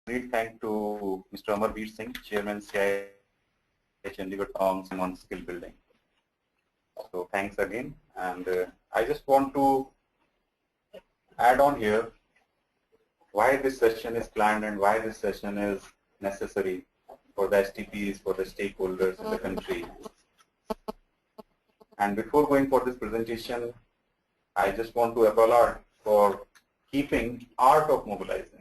great thank to Mr. Amarveer Singh, Chairman CI Chandigarh Tongs on skill building. So thanks again, and I just want to add on here why this session is planned and why this session is necessary for the STPs, for the stakeholders in the country. And before going for this presentation, I just want to applaud for keeping art of mobilizing.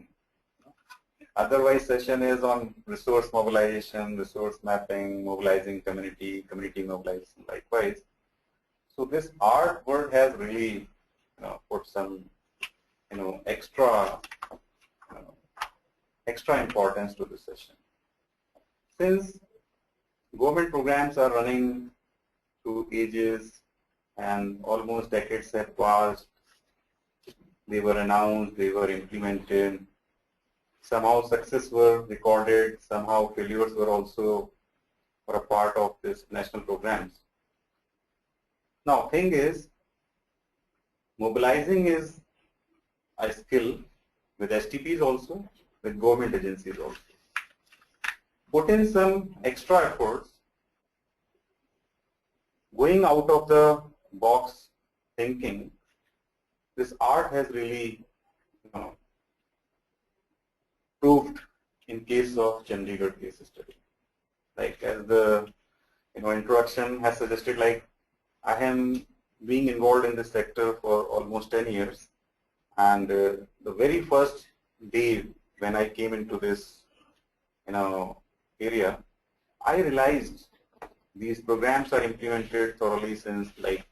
Otherwise, session is on resource mobilization, resource mapping, mobilizing community, community mobilization, likewise. So this art word has really, put some, extra importance to this session. Since government programs are running through ages and almost decades have passed, they were announced, they were implemented. Somehow success were recorded, somehow failures were also a part of this national programs. Now, thing is, mobilizing is a skill with STPs also, with government agencies also. Put in some extra efforts, going out of the box thinking, this art has really proved in case of Chandigarh case study. Like as the introduction has suggested, like I am being involved in this sector for almost 10 years, and the very first day when I came into this area, I realized these programs are implemented thoroughly since like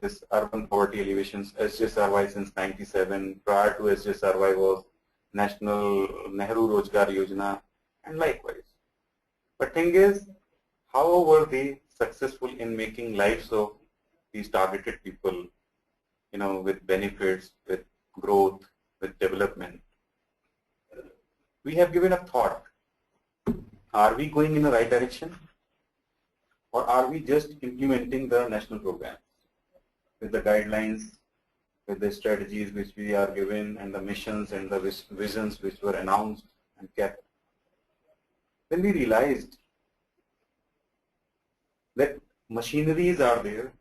this urban poverty alleviations, SGSRY since 97. Prior to SGSRY was National Nehru Rozgar Yojana, and likewise. But thing is, how were they successful in making lives of these targeted people, with benefits, with growth, with development? We have given a thought. Are we going in the right direction? Or are we just implementing the national programs with the guidelines, with the strategies which we are given, and the missions and the visions which were announced and kept? Then we realized that machineries are there,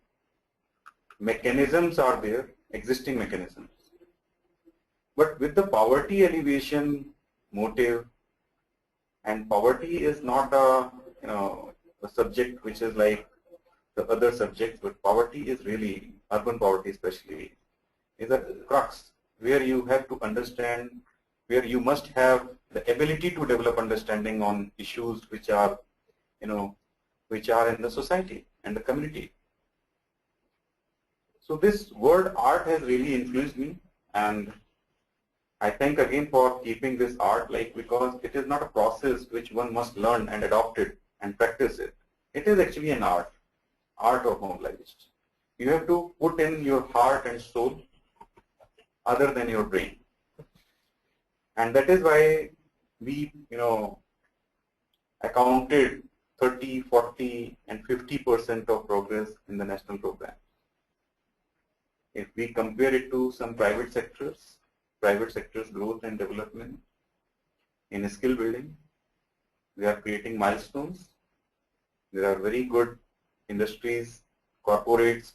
mechanisms are there, existing mechanisms. But with the poverty alleviation motive, and poverty is not a subject which is like the other subjects, but poverty is really, urban poverty especially, is a crux where you have to understand, where you must have the ability to develop understanding on issues which are, which are in the society and the community. So this word art has really influenced me, and I thank again for keeping this art, like, because it is not a process which one must learn and adopt it and practice it. It is actually an art of mobilization. You have to put in your heart and soul other than your brain. And that is why we, accounted 30, 40, and 50% of progress in the national program. If we compare it to some private sectors growth and development in skill building, we are creating milestones. There are very good industries, corporates,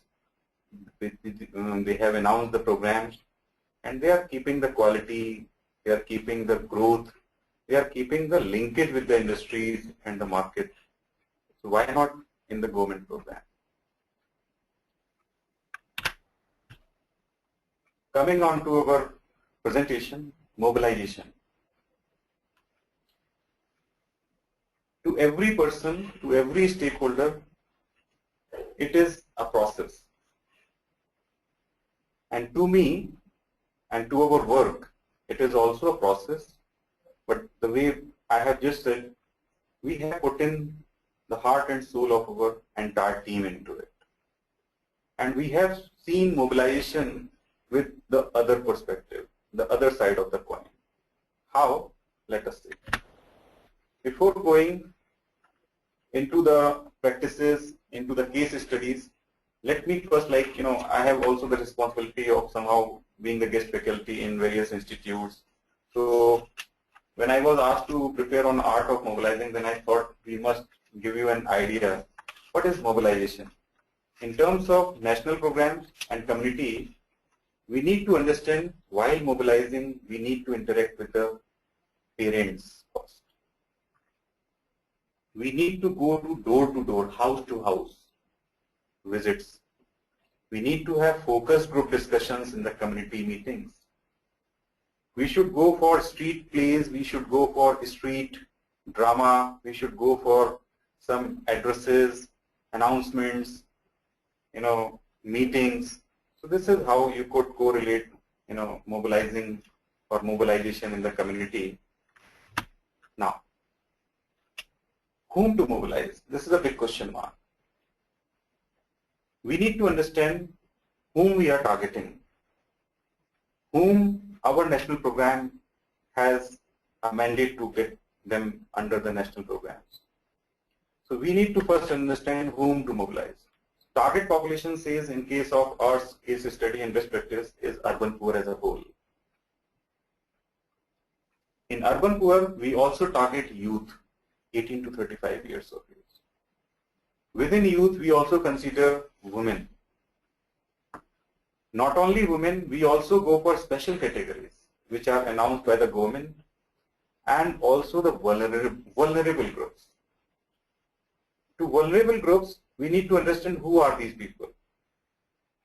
they have announced the programs, and they are keeping the quality, they are keeping the growth, they are keeping the linkage with the industries and the market. So why not in the government program? Coming on to our presentation, mobilization. To every person, to every stakeholder, it is a process. And to me, and to our work, it is also a process. But the way I have just said, we have put in the heart and soul of our entire team into it. And we have seen mobilization with the other perspective, the other side of the coin. How? Let us see. Before going into the practices, into the case studies, let me first, I have also the responsibility of somehow being the guest faculty in various institutes. So when I was asked to prepare on art of mobilizing, then I thought we must give you an idea. What is mobilization? In terms of national programs and community, we need to understand while mobilizing, we need to interact with the parents first. We need to go to door, house to house visits. We need to have focus group discussions in the community meetings. We should go for street plays, we should go for street drama, we should go for some addresses, announcements, meetings. So this is how you could correlate, mobilizing or mobilization in the community. Now, whom to mobilize? This is a big question mark. We need to understand whom we are targeting, whom our national program has a mandate to get them under the national programs. So we need to first understand whom to mobilize. Target population says in case of our case study and best practice is urban poor as a whole. In urban poor, we also target youth, 18 to 35 years of age. Within youth, we also consider women. Not only women, we also go for special categories which are announced by the government, and also the vulnerable groups. To vulnerable groups, we need to understand who are these people.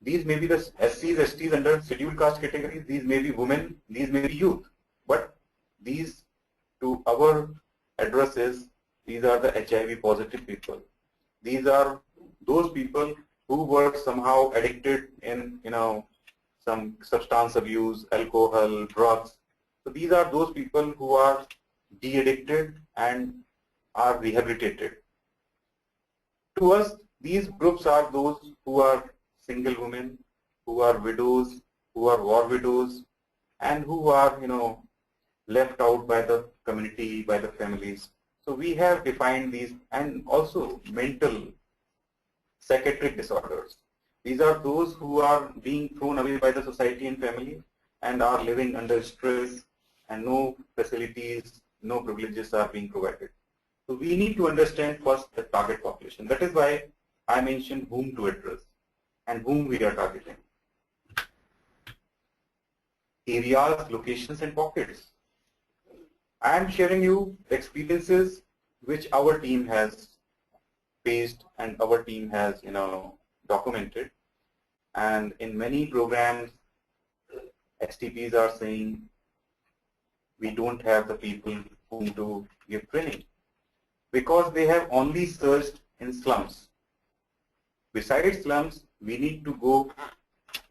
These may be the SCs, STs under scheduled caste categories, these may be women, these may be youth. But these, to our addresses, these are the HIV positive people. These are those people who were somehow addicted in, some substance abuse, alcohol, drugs. So these are those people who are de-addicted and are rehabilitated. To us, these groups are those who are single women, who are widows, who are war widows, and who are, left out by the community, by the families. So we have defined these, and also mental psychiatric disorders. These are those who are being thrown away by the society and family and are living under stress, and no facilities, no privileges are being provided. So we need to understand first the target population. That is why I mentioned whom to address and whom we are targeting. Areas, locations, and pockets. I am sharing you experiences which our team has faced and our team has, documented. And in many programs, STPs are saying we don't have the people whom to give training because they have only searched in slums. Besides slums, we need to go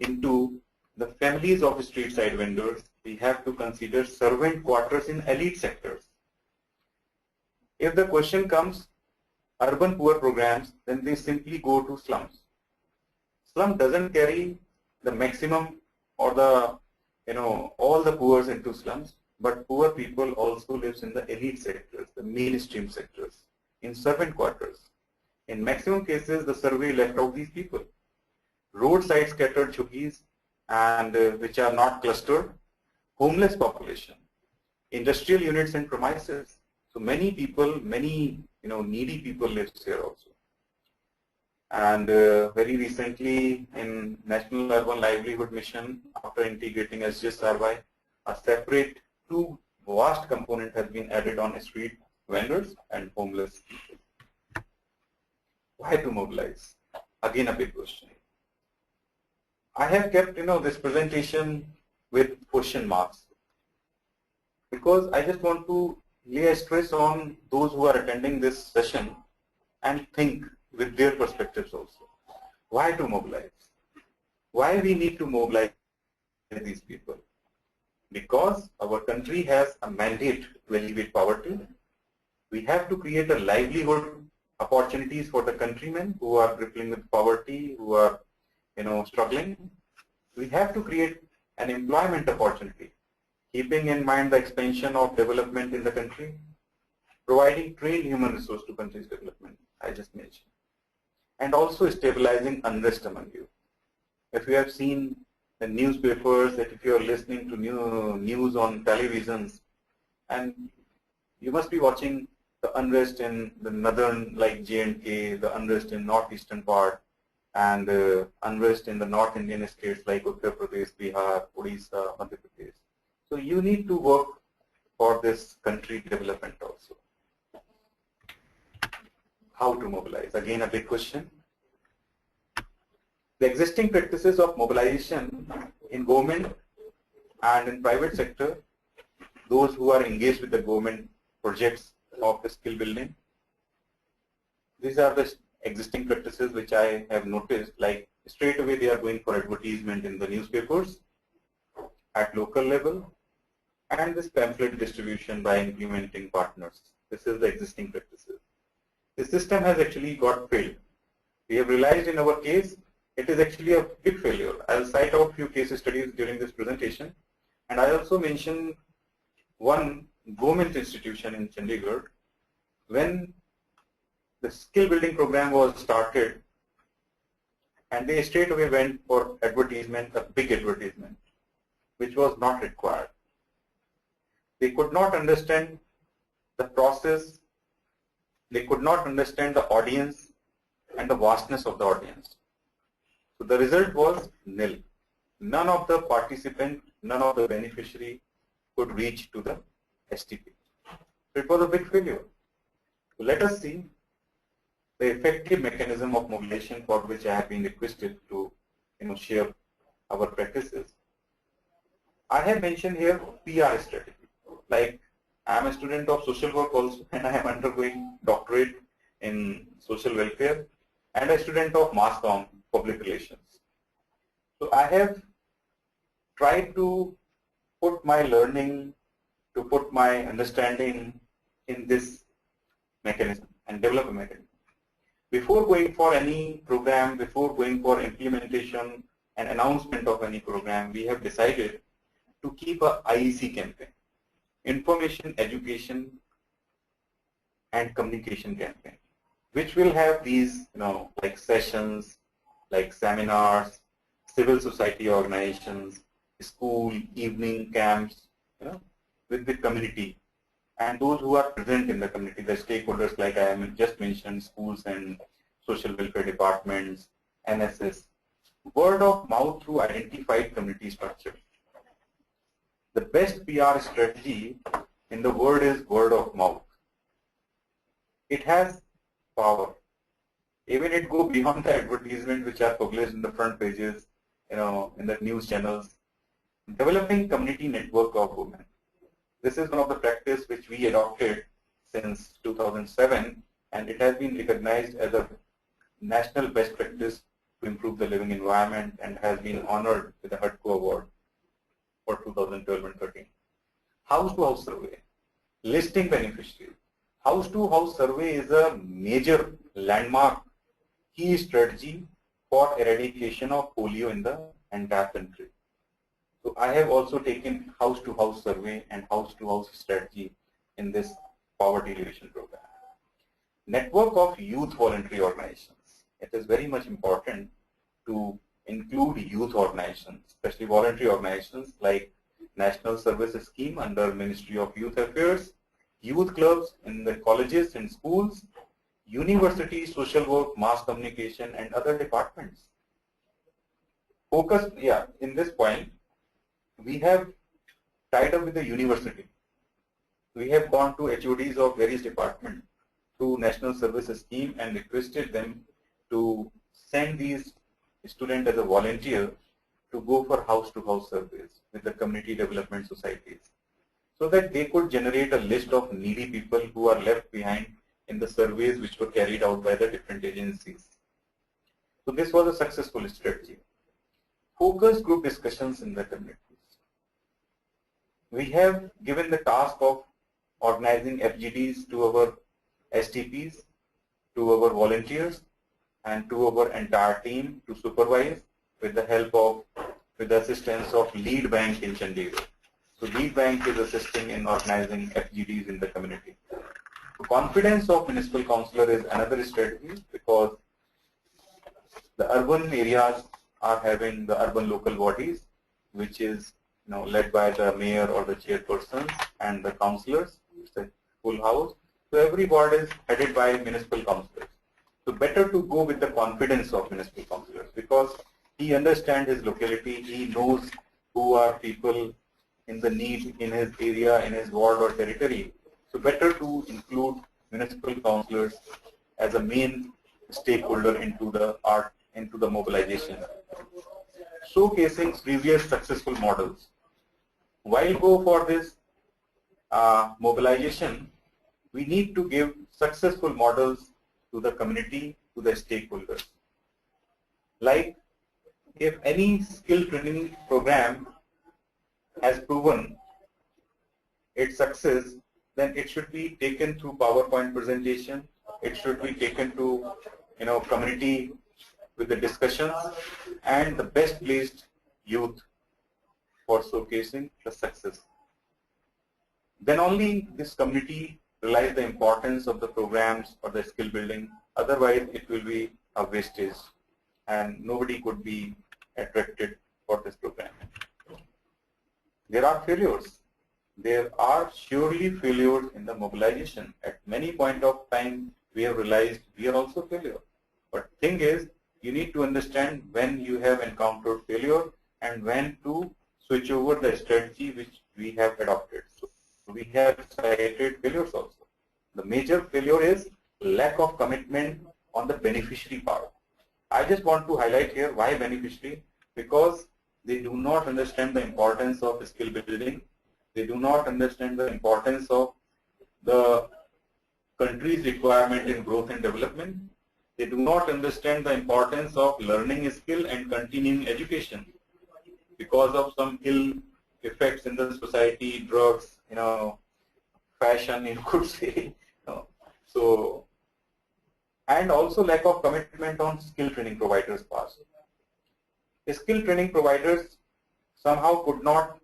into the families of street side vendors. We have to consider servant quarters in elite sectors. If the question comes, urban poor programs, then they simply go to slums. Slum doesn't carry the maximum or the, all the poor into slums, but poor people also lives in the elite sectors, the mainstream sectors, in servant quarters. In maximum cases, the survey left out these people. Roadside scattered jhuggies and which are not clustered, homeless population, industrial units and premises. So many people, many needy people live here also. And very recently in National Urban Livelihood Mission, after integrating SGSRY, a separate two vast component has been added on street vendors and homeless people. Why to mobilize? Again, a big question. I have kept this presentation with question marks because I just want to lay a stress on those who are attending this session and think with their perspectives also. Why to mobilize? Why we need to mobilize these people? Because our country has a mandate to alleviate poverty. We have to create a livelihood opportunities for the countrymen who are grappling with poverty, who are struggling. We have to create an employment opportunity, keeping in mind the expansion of development in the country, providing trained human resource to country's development, I just mentioned, and also stabilizing unrest among you. If you have seen the newspapers, if you are listening to news on televisions, and You must be watching the unrest in the northern, like J&K, the unrest in northeastern part, and unrest in the North Indian states like Uttar Pradesh, Bihar, Odisha, Madhya Pradesh. So you need to work for this country development also. How to mobilize? Again, a big question. The existing practices of mobilization in government and in private sector, those who are engaged with the government projects of the skill building, these are the existing practices which I have noticed, like straight away they are going for advertisement in the newspapers at local level, and this pamphlet distribution by implementing partners. This is the existing practices. The system has actually got failed. We have realized in our case, it is actually a big failure. I'll cite out a few case studies during this presentation. And I also mention one government institution in Chandigarh. When the skill building program was started, and they straight away went for advertisement, a big advertisement, which was not required. They could not understand the process, they could not understand the audience and the vastness of the audience. So the result was nil. None of the participant, none of the beneficiary could reach to the STP. So it was a big failure. So let us see the effective mechanism of mobilization for which I have been requested to share our practices. I have mentioned here PR strategy. Like I am a student of social work also, and I am undergoing doctorate in social welfare, and a student of mass comm, public relations. So I have tried to put my learning, to put my understanding in this mechanism and develop a mechanism. Before going for any program, before going for implementation and announcement of any program, we have decided to keep a IEC campaign, information, education, and communication campaign, which will have these, like sessions, like seminars, civil society organizations, school, evening camps, with the community, and those who are present in the community, the stakeholders like I just mentioned, schools and social welfare departments, NSS, word of mouth through identified community structure. The best PR strategy in the world is word of mouth. It has power. Even it goes beyond the advertisement which are published in the front pages, in the news channels. Developing community network of women. This is one of the practice which we adopted since 2007, and it has been recognized as a national best practice to improve the living environment and has been honored with the HUDCO award for 2012 and 13. House-to-house survey, listing beneficiaries. House-to-house survey is a major landmark key strategy for eradication of polio in the entire country. So I have also taken house-to-house survey and house-to-house strategy in this poverty alleviation program. Network of youth voluntary organizations. It is very much important to include youth organizations, especially voluntary organizations like National Service Scheme under Ministry of Youth Affairs, youth clubs in the colleges and schools, universities, social work, mass communication, and other departments. Focus, in this point, we have tied up with the university. We have gone to HODs of various departments through National Service Scheme and requested them to send these students as a volunteer to go for house-to-house surveys with the community development societies, so that they could generate a list of needy people who are left behind in the surveys which were carried out by the different agencies. So this was a successful strategy. Focus group discussions in the communities. We have given the task of organizing FGDs to our STPs, to our volunteers, and to our entire team to supervise with the help of, with the assistance of Lead Bank in Chandigarh. So Lead Bank is assisting in organizing FGDs in the community. So confidence of municipal councillor is another strategy, because the urban areas are having the urban local bodies, which is led by the mayor or the chairperson and the councillors full house. So every board is headed by municipal councillors. So better to go with the confidence of municipal councillors because he understands his locality, he knows who are people in the need in his area, in his ward or territory. So better to include municipal councillors as a main stakeholder into the mobilization. Showcasing previous successful models. While go for this mobilization, we need to give successful models to the community, to the stakeholders. Like if any skill training program has proven its success, then it should be taken through PowerPoint presentation. It should be taken to community with the discussions and the best placed youth for showcasing the success. Then only this community realize the importance of the programs or the skill building. Otherwise, it will be a wastage and nobody could be attracted for this program. There are failures. There are surely failures in the mobilization. At many point of time, we have realized we are also failure. But thing is, you need to understand when you have encountered failure and when to switch over the strategy which we have adopted. So we have cited failures also. The major failure is lack of commitment on the beneficiary part. I just want to highlight here why beneficiary, because they do not understand the importance of skill building. They do not understand the importance of the country's requirement in growth and development. They do not understand the importance of learning a skill and continuing education because of some ill effects in the society, drugs, fashion, you could say. So, and also lack of commitment on skill training providers' part. The skill training providers somehow could not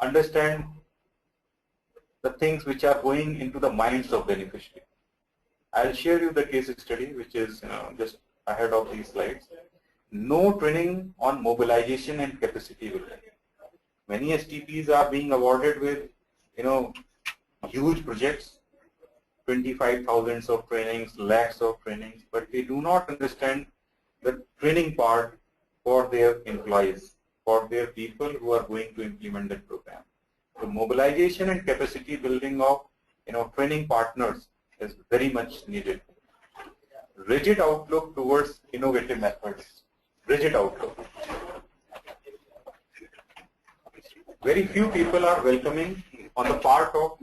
understand the things which are going into the minds of beneficiary. I'll share you the case study which is just ahead of these slides. No training on mobilization and capacity building. Many STPs are being awarded with huge projects, 25,000s of trainings, lakhs of trainings, but they do not understand the training part for their employees, for their people who are going to implement that program. So mobilization and capacity building of training partners is very much needed. Rigid outlook towards innovative methods. Rigid outlook. Very few people are welcoming on the part of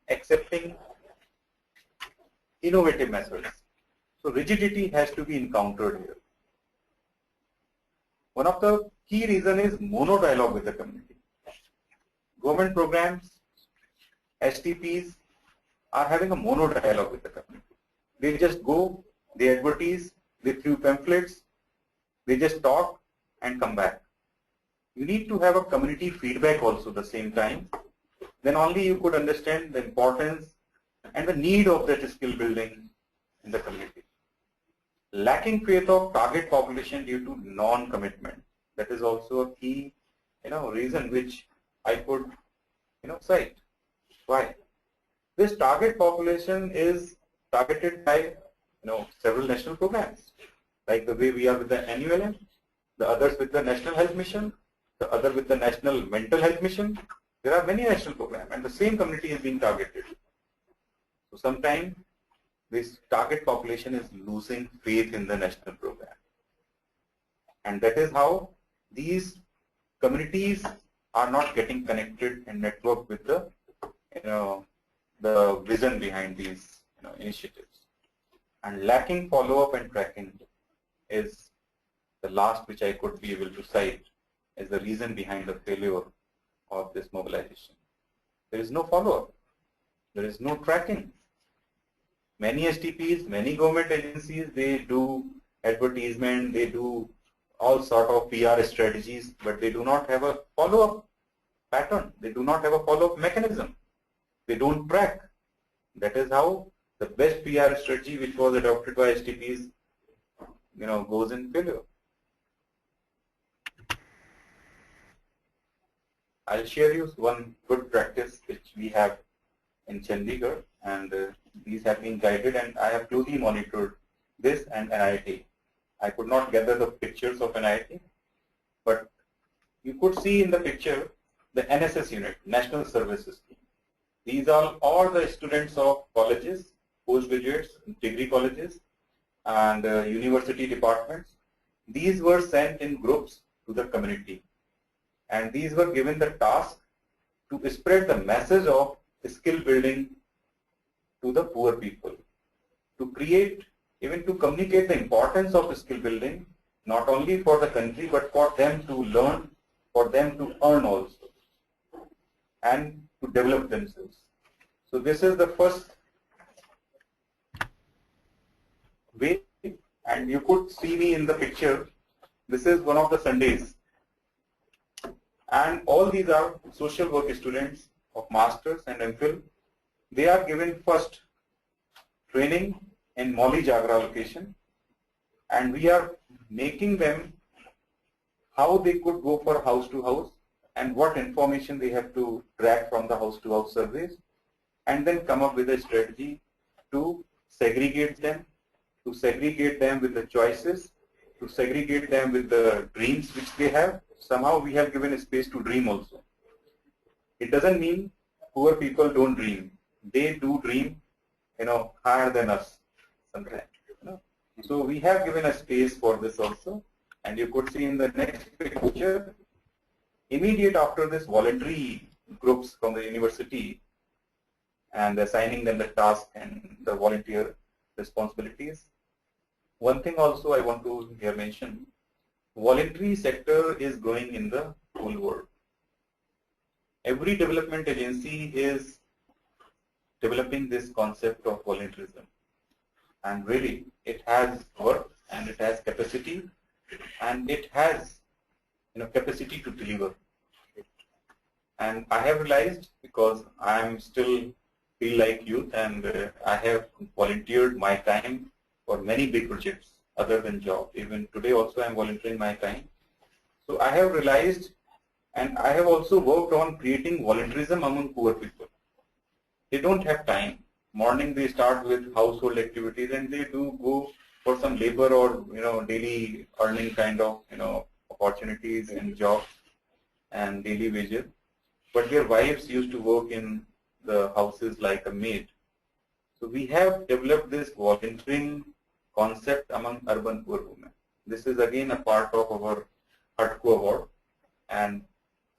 accepting innovative methods. So rigidity has to be encountered here. One of the key reasons is mono-dialogue with the community. Government programs, STPs are having a mono-dialogue with the community. They just go, they advertise, they throw pamphlets, they just talk and come back. You need to have a community feedback also at the same time. Then only you could understand the importance and the need of that skill building in the community. Lacking faith of target population due to non-commitment. That is also a key reason which I could cite. Why? This target population is targeted by several national programs, like the way we are with the NULM, the others with the National Health Mission, the other with the National Mental Health Mission. There are many national programs and the same community is being targeted. So sometimes this target population is losing faith in the national program. And that is how these communities are not getting connected and networked with the vision behind these initiatives. And lacking follow-up and tracking is the last which I could be able to cite as the reason behind the failure of this mobilization. There is no follow-up. There is no tracking. Many STPs, many government agencies, they do advertisement, they do all sort of PR strategies, but they do not have a follow-up pattern. They do not have a follow-up mechanism. They don't track. That is how the best PR strategy which was adopted by STPs, goes in failure. I'll share you one good practice which we have in Chandigarh, and these have been guided, and I have closely monitored this and NIT. I could not gather the pictures of NIT, but you could see in the picture the NSS unit, National Services Scheme. These are all the students of colleges, postgraduates, degree colleges, and university departments. These were sent in groups to the community, and these were given the task to spread the message of skill building to the poor people, to create, even to communicate the importance of skill building, not only for the country, but for them to learn, for them to earn also, and to develop themselves. So this is the first way, and you could see me in the picture. This is one of the Sundays. And all these are social work students of Masters and MPhil. They are given first training in Molly Jagra location, and we are making them how they could go for house to house and what information they have to track from the house to house surveys, and then come up with a strategy to segregate them with the choices, to segregate them with the dreams which they have. Somehow we have given a space to dream also. It doesn't mean poor people don't dream. They do dream, higher than us sometimes. So we have given a space for this also. And you could see in the next picture, immediate after this voluntary groups from the university and assigning them the task and the volunteer responsibilities. One thing also I want to here mention, voluntary sector is growing in the whole world. Every development agency is developing this concept of volunteerism, and really it has work and it has capacity and it has capacity to deliver. And I have realized, because I am still feel like youth, and I have volunteered my time for many big projects other than job. Even today also I am volunteering my time. So I have realized, and I have also worked on creating volunteerism among poor people. They don't have time. Morning they start with household activities and they do go for some labor or daily earning kind of opportunities and jobs and daily wages. But their wives used to work in the houses like a maid. So we have developed this volunteering concept among urban poor women. This is again a part of our HUTCO award. And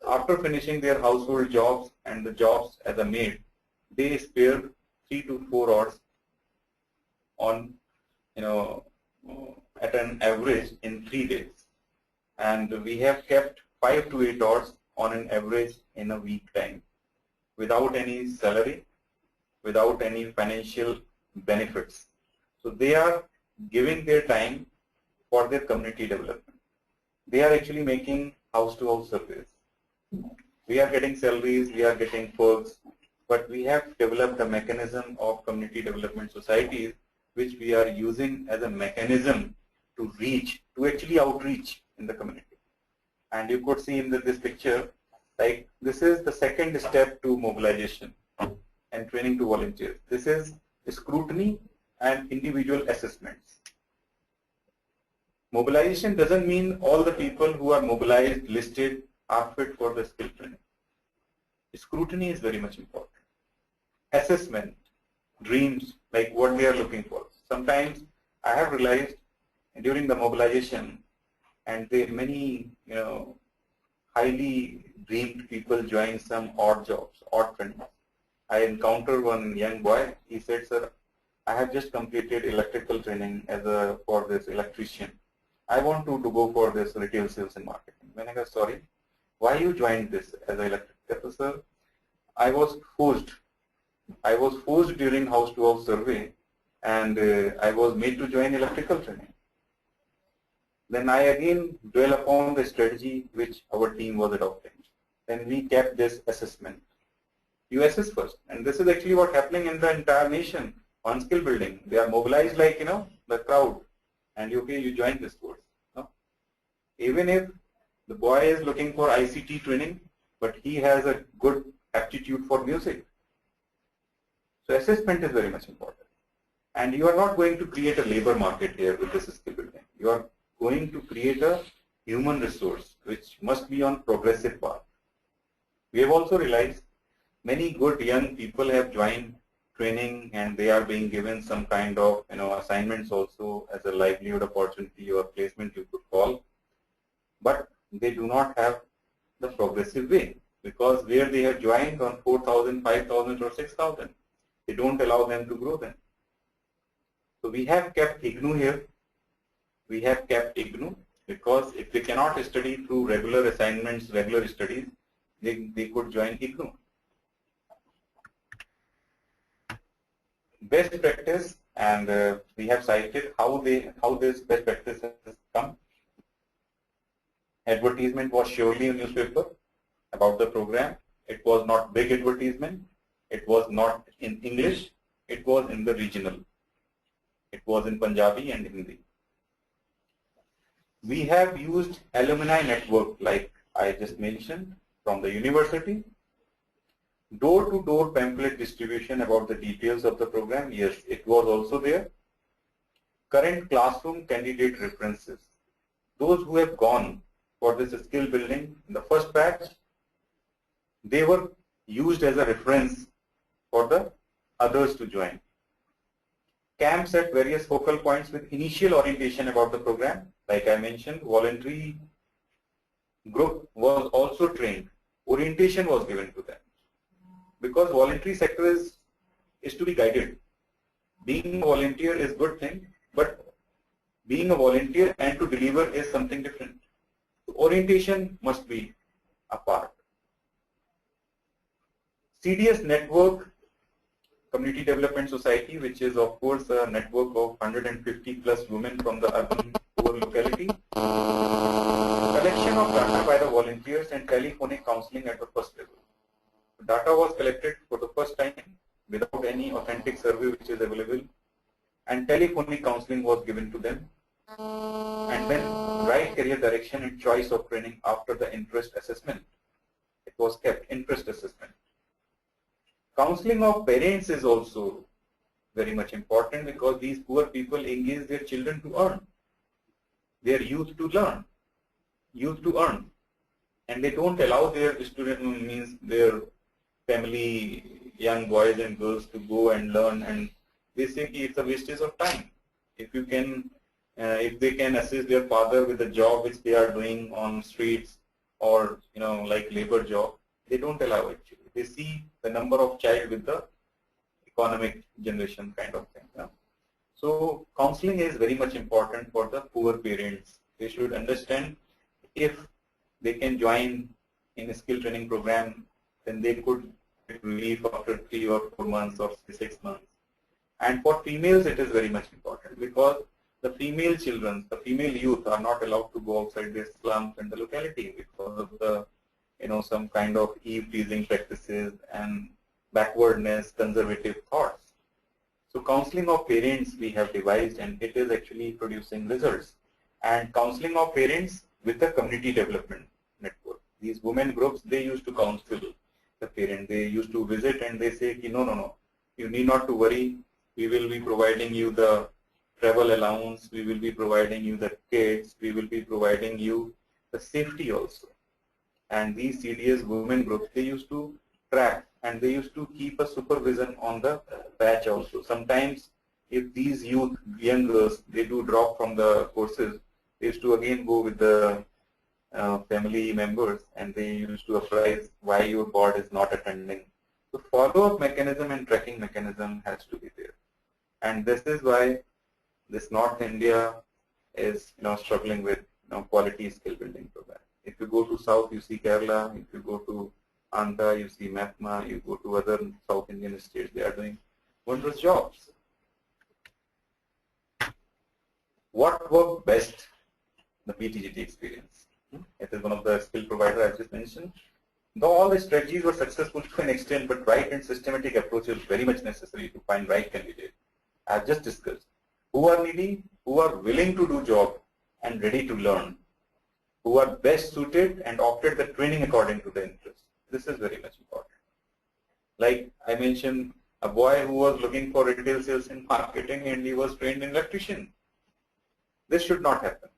after finishing their household jobs and the jobs as a maid, they spare 3 to 4 hours on, at an average in 3 days. And we have kept 5 to 8 hours on an average in a week time, without any salary, without any financial benefits. So they are giving their time for their community development. They are actually making house-to-house surveys. We are getting salaries, we are getting perks, but we have developed a mechanism of community development societies which we are using as a mechanism to actually outreach in the community. And you could see in this picture, like this is the second step to mobilization and training to volunteers. This is scrutiny and individual assessments. Mobilization doesn't mean all the people who are mobilized, listed, are fit for the skill training. Scrutiny is very much important. Assessment, dreams, like what they are looking for. Sometimes I have realized during the mobilization, and many highly dreamed people join some odd jobs, odd trainings. I encountered one young boy. He said, "Sir, I have just completed electrical training for this electrician. I want to go for this retail sales and marketing." When I go, "Sorry, why you joined this as an electrician?" "Sir, I was forced. I was forced during house-to-house survey, and I was made to join electrical training." Then I again dwell upon the strategy which our team was adopting. Then we kept this assessment. You assess first, and this is actually what's happening in the entire nation on skill building. They are mobilized like the crowd, and you join this course. No? Even if the boy is looking for ICT training, but he has a good aptitude for music, So assessment is very much important. And you are not going to create a labor market here with this skill building. You are going to create a human resource which must be on progressive path. We have also realized many good young people have joined training and they are being given some kind of assignments also as a livelihood opportunity or placement you could call, but they do not have the progressive way, because where they have joined on 4,000, 5,000 or 6,000, they don't allow them to grow them. So we have kept IGNU here. We have kept IGNU because if they cannot study through regular assignments, regular studies, they could join IGNU. Best practice, and we have cited how this best practice has come. Advertisement was surely a newspaper about the program. It was not big advertisement. It was not in English. It was in the regional. It was in Punjabi and Hindi. We have used alumni network like I just mentioned from the university. Door-to-door pamphlet distribution about the details of the program. Yes, it was also there. Current classroom candidate references. Those who have gone for this skill building in the first batch, they were used as a reference for the others to join. Camps at various focal points with initial orientation about the program. Like I mentioned, voluntary group was also trained. Orientation was given to them. Because voluntary sector is to be guided. Being a volunteer is a good thing, but being a volunteer and to deliver is something different. So orientation must be a part. CDS network, Community Development Society, which is of course a network of 150 plus women from the urban poor locality. Collection of data by the volunteers and telephonic counseling at the first level. Data was collected for the first time without any authentic survey which is available, and telephonic counseling was given to them, and then right career direction and choice of training after the interest assessment. It was kept, interest assessment. Counseling of parents is also very much important because these poor people engage their children to earn, their youth to learn, youth to earn, and they don't allow their student, means their family, young boys and girls to go and learn, and they say it's a wastage of time. If you can, if they can assist their father with a job which they are doing on streets or like labor job, they don't allow it. They see the number of child with the economic generation kind of thing. So counseling is very much important for the poor parents. They should understand if they can join in a skill training program, then they could get relief after 3 or 4 months or 6 months. And for females, it is very much important because the female children, the female youth are not allowed to go outside their slums and the locality because of the, some kind of eve-teasing practices and backwardness, conservative thoughts. So counseling of parents we have devised, and it is actually producing results. And counseling of parents with the community development network. These women groups, they used to counsel the parent. They used to visit and they say, no, you need not to worry. We will be providing you the travel allowance. We will be providing you the kids. We will be providing you the safety also. And these CDS women groups, they used to track and they used to keep a supervision on the batch also. Sometimes if these youth, young girls, they do drop from the courses, they used to again go with the family members and they used to apprise why your board is not attending. So follow-up mechanism and tracking mechanism has to be there. And this is why this North India is struggling with quality skill building program. If you go to South, you see Kerala. If you go to Andhra, you see Mathma. You go to other South Indian states, they are doing wondrous jobs. What worked best? The PTGT experience. It is one of the skill providers I just mentioned. Though all the strategies were successful to an extent, but right and systematic approach is very much necessary to find right candidate. I have just discussed. Who are needy, who are willing to do job and ready to learn, who are best suited and opted the training according to the interest. This is very much important. Like I mentioned, a boy who was looking for retail sales and marketing and he was trained in electrician. This should not happen.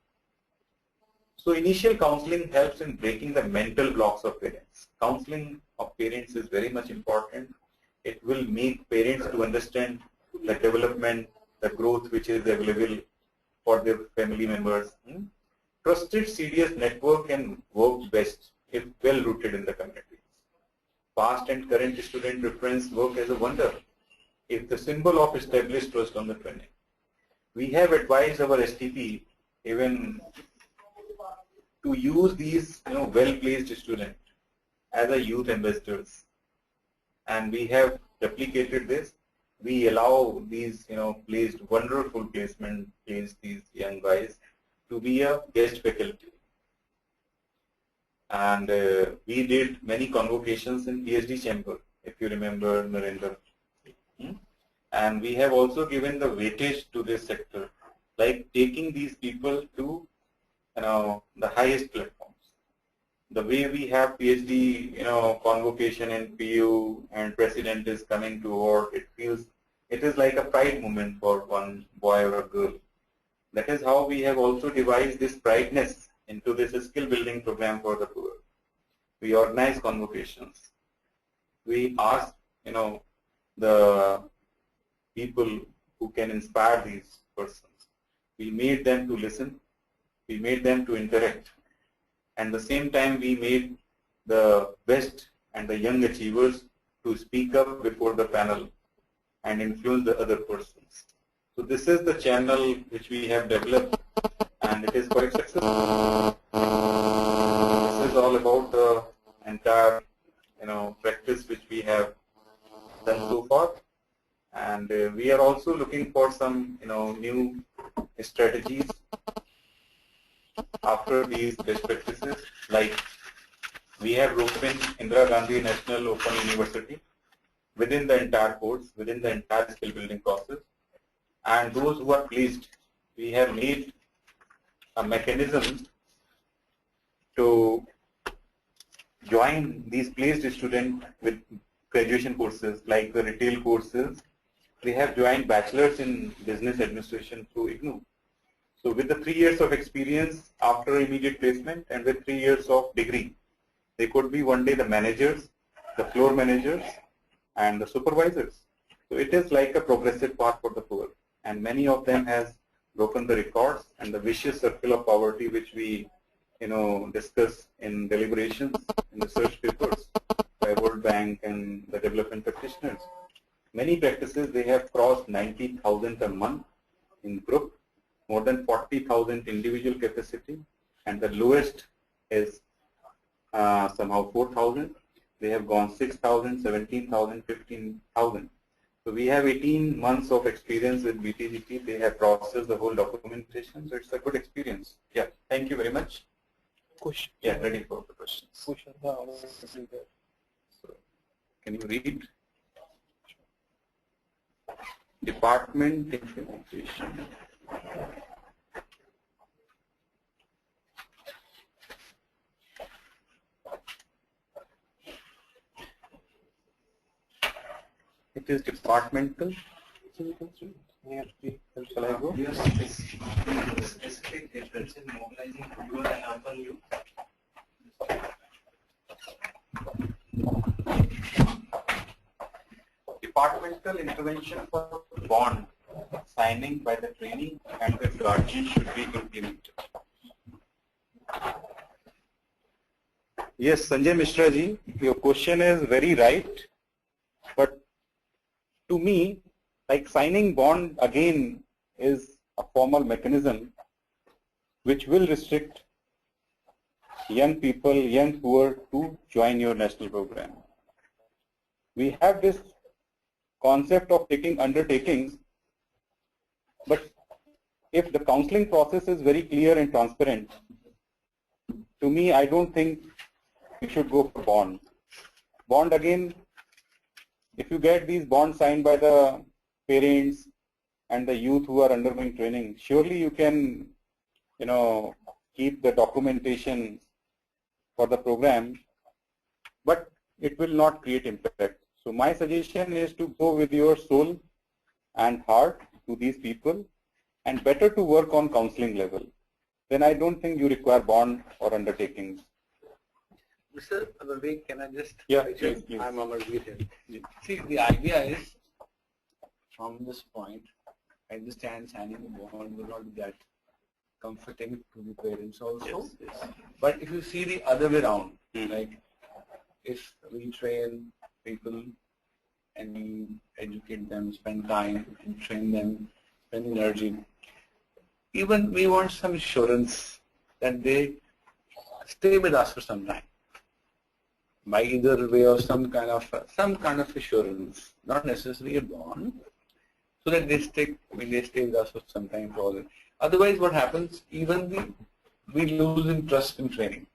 So initial counseling helps in breaking the mental blocks of parents. Counseling of parents is very much important. It will make parents to understand the development, the growth which is available for their family members. Trusted CDS network can work best if well rooted in the community. Past and current student reference work as a wonder if the symbol of established trust on the training. We have advised our STP even to use these well-placed students as a youth ambassadors, and we have replicated this. We allow these placed wonderful placement placed these young guys to be a guest faculty. And we did many convocations in PhD chamber, if you remember, Narendra. And we have also given the weightage to this sector, like taking these people to the highest platforms. The way we have PhD convocation in PU and president is coming to award, it is like a pride moment for one boy or a girl. That is how we have also devised this prideness into this skill building program for the poor. We organize convocations. We ask the people who can inspire these persons. We made them to listen. We made them to interact. And at the same time, we made the best and the young achievers to speak up before the panel and influence the other persons. So this is the channel which we have developed, and it is quite successful. This is all about the entire practice which we have done so far. And we are also looking for some new strategies after these best practices. Like we have opened Indira Gandhi National Open University within the entire course, within the entire skill building process. And those who are pleased, we have made a mechanism to join these placed students with graduation courses like the retail courses. They have joined bachelor's in business administration through IGNOU. So with the 3 years of experience after immediate placement and with 3 years of degree, they could be one day the managers, the floor managers, and the supervisors. So it is like a progressive path for the poor. And many of them has broken the records and the vicious circle of poverty which we discuss in deliberations in research papers by World Bank and the development practitioners. Many practices, they have crossed 90,000 a month in group, more than 40,000 individual capacity, and the lowest is somehow 4,000. They have gone 6,000, 17,000, 15,000. So we have 18 months of experience with BTGP. They have processed the whole documentation, so it's a good experience. Yeah, thank you very much. Question. Yeah, ready for the questions. Question. So, can you read? Department implementation. It is departmental. Shall I go? Yes, specific difference in mobilizing rural and urban youth. Departmental intervention for bond signing by the trainee and the guardian should be implemented. Yes, Sanjay Mishra ji, your question is very right, but to me, like signing bond again is a formal mechanism which will restrict young people, young poor to join your national program. We have this concept of taking undertakings, but if the counseling process is very clear and transparent, to me, I don't think you should go for bond. Bond again, if you get these bonds signed by the parents and the youth who are undergoing training, surely you can, keep the documentation for the program, but it will not create impact. So my suggestion is to go with your soul and heart to these people, and better to work on counseling level. Then I don't think you require bond or undertakings. Mr. Vivek, can I just? Yeah, please. I'm Amarveer here. See, the idea is, from this point, I understand signing a bond will not be that comforting to the parents also. Yes. But if you see the other way around, Hmm. like if we train people and we educate them, spend time and train them, spend energy, even we want some assurance that they stay with us for some time, by either way of some kind of assurance, not necessarily a bond, so that they stay with us for some time. Otherwise, what happens? We lose interest in training.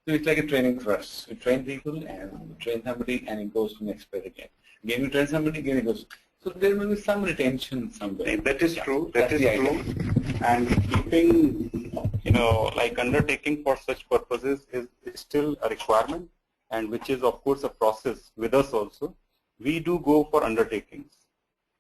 So it's like a training for us. We train people and we train somebody, and it goes to the next period again. Again, we train somebody, again it goes. So there will be some retention somewhere. That is true. That That's is the idea. true. And keeping, like undertaking for such purposes is still a requirement, and which is of course a process with us also. We do go for undertakings.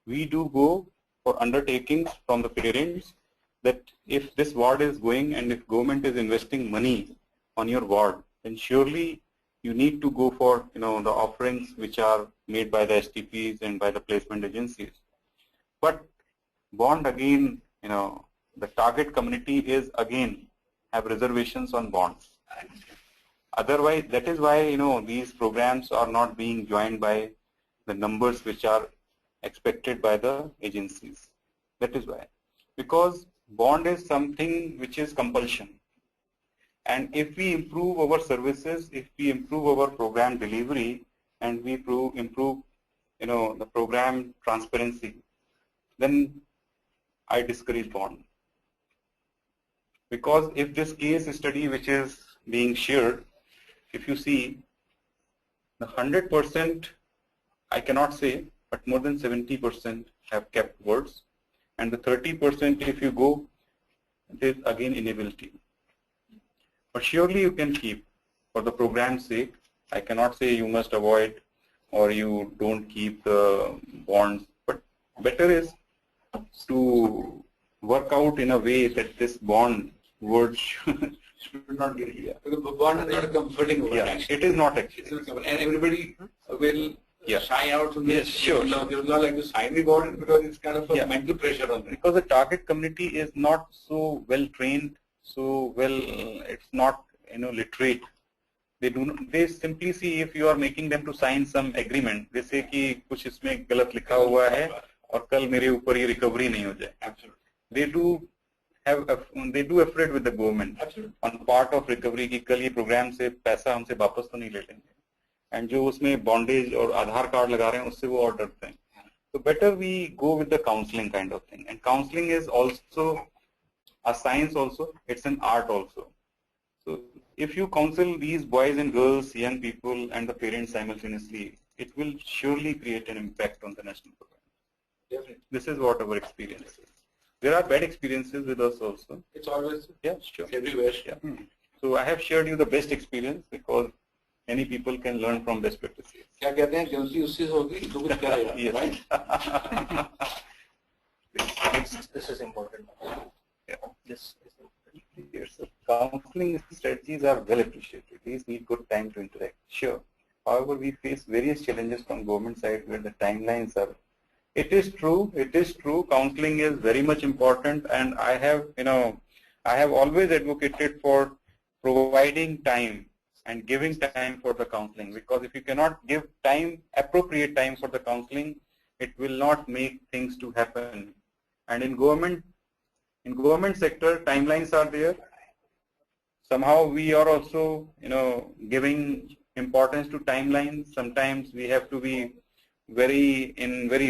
We do go for undertakings from the parents, that if this ward is going and if government is investing money on your ward, then surely you need to go for the offerings which are made by the STPs and by the placement agencies. But bond again, the target community is again have reservations on bonds. Otherwise, that is why these programs are not being joined by the numbers which are expected by the agencies. That is why, because bond is something which is compulsion. And if we improve our services, if we improve our program delivery, and we improve the program transparency, then I discourage bond. Because if this case study which is being shared, if you see, the 100%, I cannot say, but more than 70% have kept words, and the 30% if you go, it is again inability. But surely you can keep, for the program's sake. I cannot say you must avoid or you don't keep the bonds, but better is to work out in a way that this bond word should not get here. Because bond is not a comforting word. Yeah, it is not actually. And everybody will shy out from this. Yes, sure. They will not like to sign the bond because it's kind of a mental pressure on them. Because the target community is not so well trained, so well, it's not literate. They simply see if you are making them to sign some agreement. They say कि कुछ इसमें गलत लिखा हुआ है और कल मेरे ऊपर ये recovery नहीं हो जाए. Absolutely. They do afraid with the government. Absolutely. On part of recovery कि कल ये program से पैसा हमसे वापस तो नहीं ले लेंगे. And जो उसमें bondage और आधार कार्ड लगा रहे हैं उससे वो और डरते हैं. So better we go with the counseling kind of thing. And counseling is also a science also. It's an art also. So if you counsel these boys and girls, young people and the parents simultaneously, it will surely create an impact on the national program. Definitely. This is what our experience is. There are bad experiences with us also. It's always Sure. everywhere. Yeah. So I have shared you the best experience because many people can learn from best practices. क्या कहते हैं गलती उससे होगी तो कुछ करेगा, right? This is important. Yeah. This is Yes, so counseling strategies are well appreciated. These need good time to interact. Sure. However, we face various challenges from government side where the timelines are. It is true. It is true. Counseling is very much important, and I have always advocated for providing time and giving time for the counseling, because if you cannot give time, appropriate time for the counseling, it will not make things to happen. And in government sector, timelines are there. Somehow we are also, giving importance to timelines. Sometimes we have to be very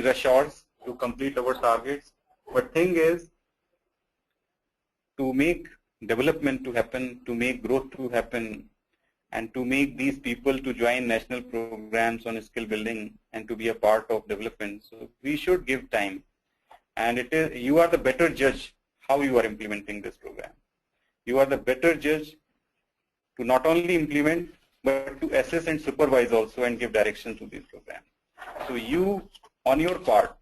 rush hours to complete our targets. But thing is, to make development to happen, to make growth to happen, and to make these people to join national programs on skill building and to be a part of development, so we should give time. And you are the better judge how you are implementing this program. You are the better judge to not only implement, but to assess and supervise also and give direction to this program. So you, on your part,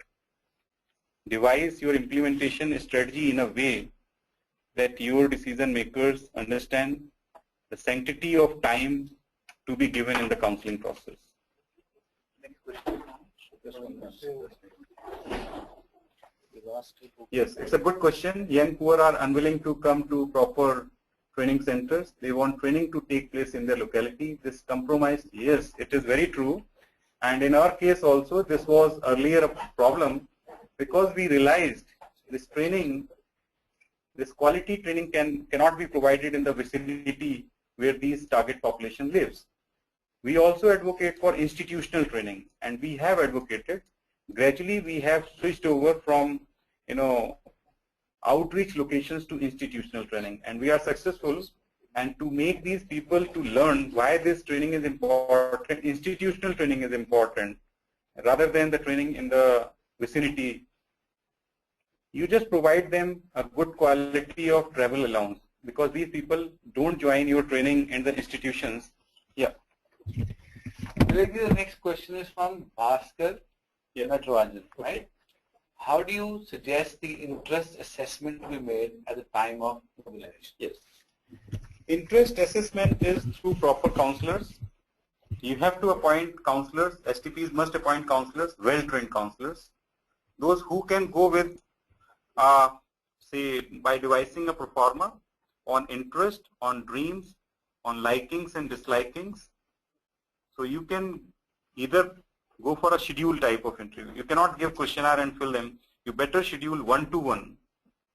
devise your implementation strategy in a way that your decision makers understand the sanctity of time to be given in the counseling process. Yes, it's a good question. Young poor are unwilling to come to proper training centers. They want training to take place in their locality. This compromise, yes, it is very true. And in our case also, this was earlier a problem because we realized this training, this quality training cannot be provided in the vicinity where these target population lives. We also advocate for institutional training, and we have advocated. Gradually, we have switched over from, outreach locations to institutional training, and we are successful. And to make these people to learn why this training is important, institutional training is important, rather than the training in the vicinity, you just provide them a good quality of travel allowance, because these people don't join your training in the institutions. Yeah. The next question is from Bhaskar Natarajan, right? How do you suggest the interest assessment to be made at the time of mobilization? Yes. Interest assessment is through proper counselors. You have to appoint counselors. STPs must appoint counselors, well-trained counselors. Those who can go with, say, by devising a pro forma on interest, on dreams, on likings and dislikings. So you can either go for a schedule type of interview. You cannot give questionnaire and fill them. You better schedule one-to-one,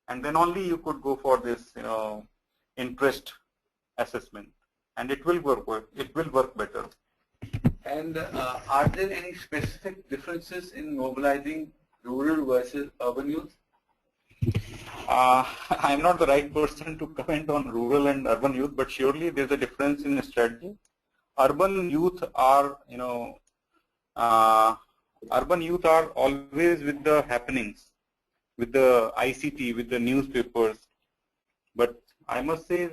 and then only you could go for this, interest assessment, and it will work. It will work better. And are there any specific differences in mobilizing rural versus urban youth? I am not the right person to comment on rural and urban youth, but surely there is a difference in strategy. Urban youth are, always with the happenings, with the ICT, with the newspapers. But I must say,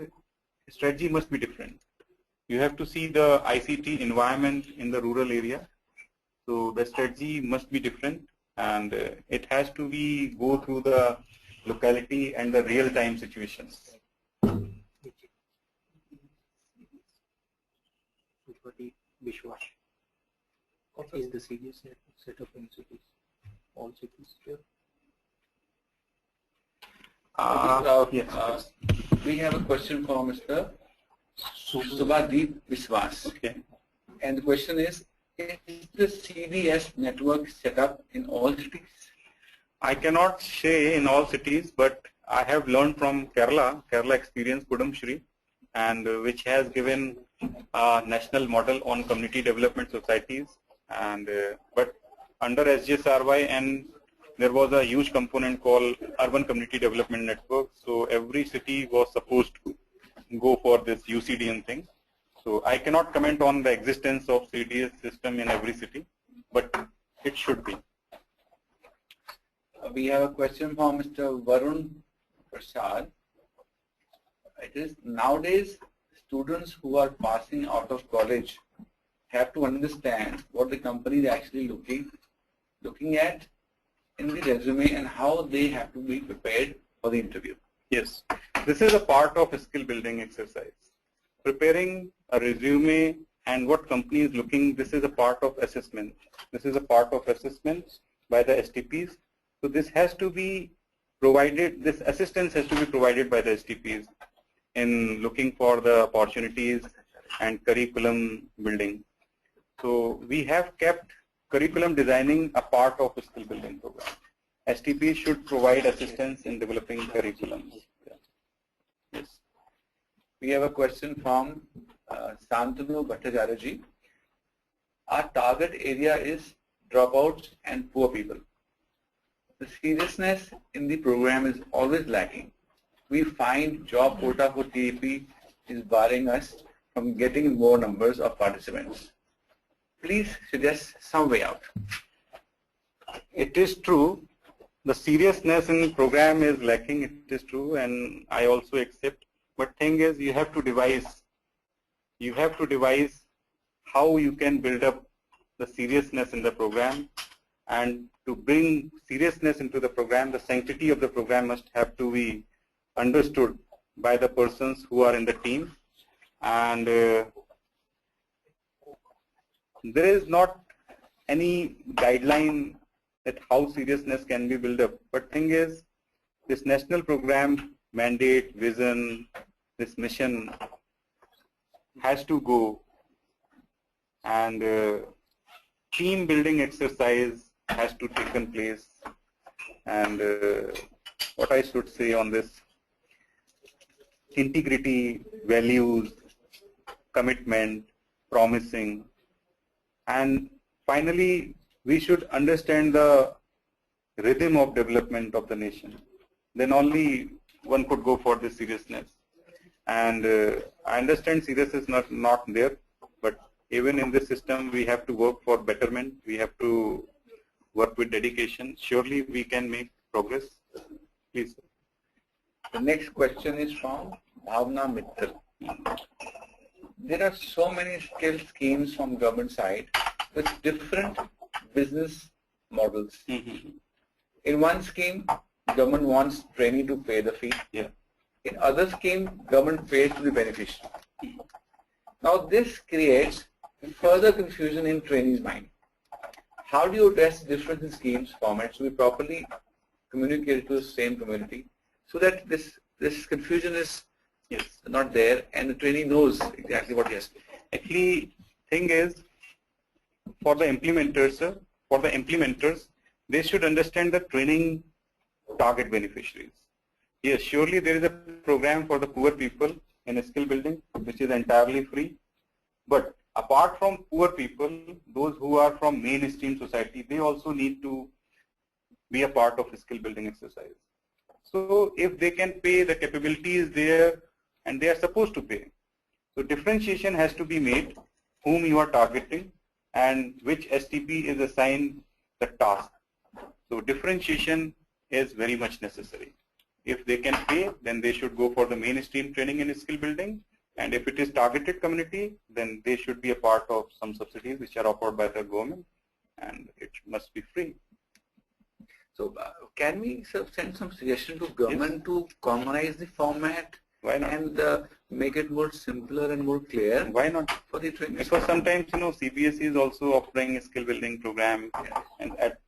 strategy must be different. You have to see the ICT environment in the rural area. So the strategy must be different, and it has to be go through the locality and the real-time situations. What is the serious setup in cities? All cities here? Yes. We have a question from Mr. Subhadeep Viswas. Okay. And the question is the CDS network set up in all cities? I cannot say in all cities, but I have learned from Kerala experience, Kudam Shri, and which has given a national model on community development societies. And but under SGSRY, and there was a huge component called Urban Community Development Network. So every city was supposed to go for this UCDN thing. So I cannot comment on the existence of CDS system in every city, but it should be. We have a question from Mr. Varun Prasad. It is nowadays students who are passing out of college have to understand what the company is actually looking at in the resume and how they have to be prepared for the interview. Yes, this is a part of a skill building exercise. Preparing a resume and what company is looking, this is a part of assessment. This is a part of assessment by the STPs. So this has to be provided, this assistance has to be provided by the STPs in looking for the opportunities and curriculum building. So we have kept curriculum designing a part of a skill building program. STPs should provide assistance in developing curriculums. Yes. We have a question from Santanu Bhattacharya. Our target area is dropouts and poor people. The seriousness in the program is always lacking. We find job quota for TAP is barring us from getting more numbers of participants. Please suggest some way out. It is true. The seriousness in the program is lacking. It is true, and I also accept. But thing is, you have to devise. You have to devise how you can build up the seriousness in the program, and to bring seriousness into the program, the sanctity of the program must have to be understood by the persons who are in the team. And there is not any guideline that how seriousness can be built up. But thing is, this national program mandate, vision, this mission has to go, and team building exercise has to take place. And what I should say on this, integrity, values, commitment, promising, and finally we should understand the rhythm of development of the nation. Then only one could go for the seriousness. And I understand seriousness is not there, but even in this system we have to work for betterment. We have to work with dedication. Surely we can make progress. Please. The next question is from Bhavna Mittal. There are so many skill schemes from government side with different business models. In one scheme, government wants trainee to pay the fee. Yeah. In other scheme, government pays to the beneficiary. Now this creates further confusion in trainees' mind. How do you address difference in schemes formats to be properly communicated to the same community so that this confusion is not there and the trainee knows exactly what he has to do? Actually, thing is, for the implementers, they should understand the training target beneficiaries. Yes, surely there is a program for the poor people in skill building which is entirely free. But apart from poor people, those who are from mainstream society, they also need to be a part of skill building exercise. So if they can pay, the capability is there and they are supposed to pay. So differentiation has to be made, whom you are targeting and which STP is assigned the task. So differentiation is very much necessary. If they can pay, then they should go for the mainstream training in skill building. And if it is targeted community, then they should be a part of some subsidies which are offered by the government, and it must be free. So can we send some suggestion to government to commonize the format? Why not? And make it more simpler and more clear? Why not? For the training. Because sometimes, CBSE is also offering a skill building program and at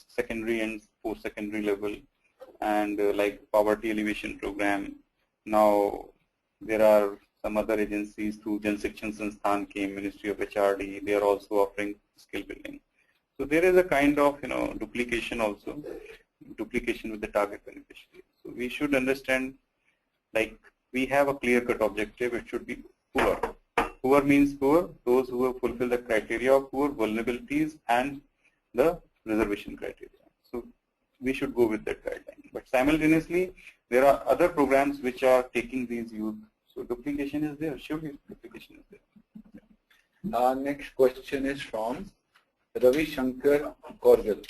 secondary and post-secondary level, and like poverty alleviation program. Now there are some other agencies through Jan Shikshan Sansthan came, Ministry of HRD, they are also offering skill building. So there is a kind of duplication also, duplication with the target beneficiary. So we should understand, like, we have a clear-cut objective. It should be poor. Poor means poor, those who have fulfilled the criteria of poor, vulnerabilities, and the reservation criteria. So we should go with that guideline. But simultaneously, there are other programs which are taking these youth. So duplication is there. Surely duplication is there. Our next question is from Ravi Shankar Korgal.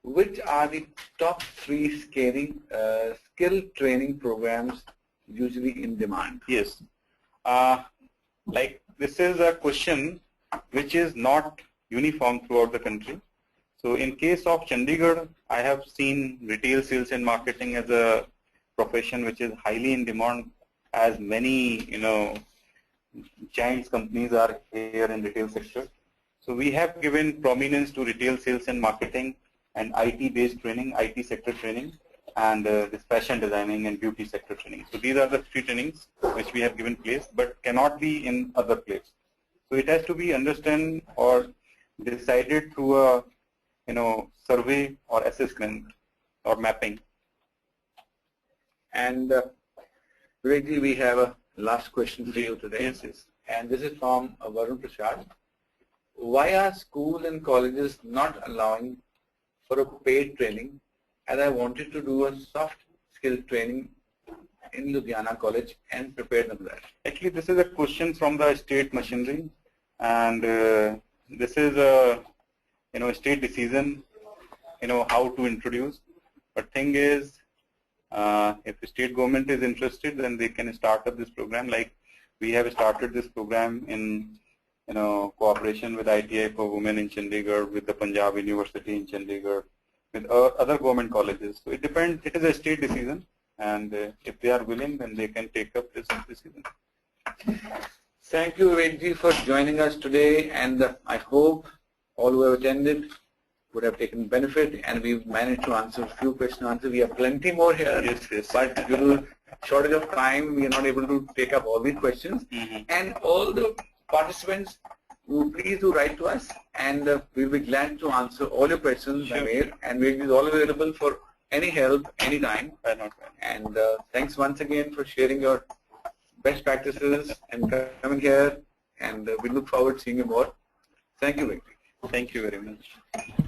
Which are the top 3 skill training programs usually in demand? Yes. Like this is a question which is not uniform throughout the country. So in case of Chandigarh, I have seen retail sales and marketing as a profession which is highly in demand, as many giant companies are here in retail sector. So we have given prominence to retail sales and marketing and IT-based training, IT sector training, and this fashion designing and beauty sector training. So these are the 3 trainings which we have given place, but cannot be in other place. So it has to be understood or decided through a survey or assessment or mapping. And Vivekji, we have a last question for you today. Yes. And this is from Varun Prasad. Why are schools and colleges not allowing for a paid training, as I wanted to do a soft skill training in Ludhiana College and prepare them for that? Actually, this is a question from the state machinery, and this is a state decision, how to introduce. But thing is, if the state government is interested, then they can start up this program. Like we have started this program in cooperation with ITI for Women in Chandigarh, with the Punjab University in Chandigarh, with other government colleges. So it depends. It is a state decision, and if they are willing, then they can take up this decision. Thank you, Vivekji, for joining us today, and I hope all who have attended would have taken benefit, and we've managed to answer a few questions. We have plenty more here, Yes. But due to shortage of time, we are not able to take up all these questions. And all the participants, please do write to us, and we'll be glad to answer all your questions by mail, and we'll be all available for any help, anytime. And thanks once again for sharing your best practices and coming here, and we look forward to seeing you more. Thank you, Vivekji. Thank you very much.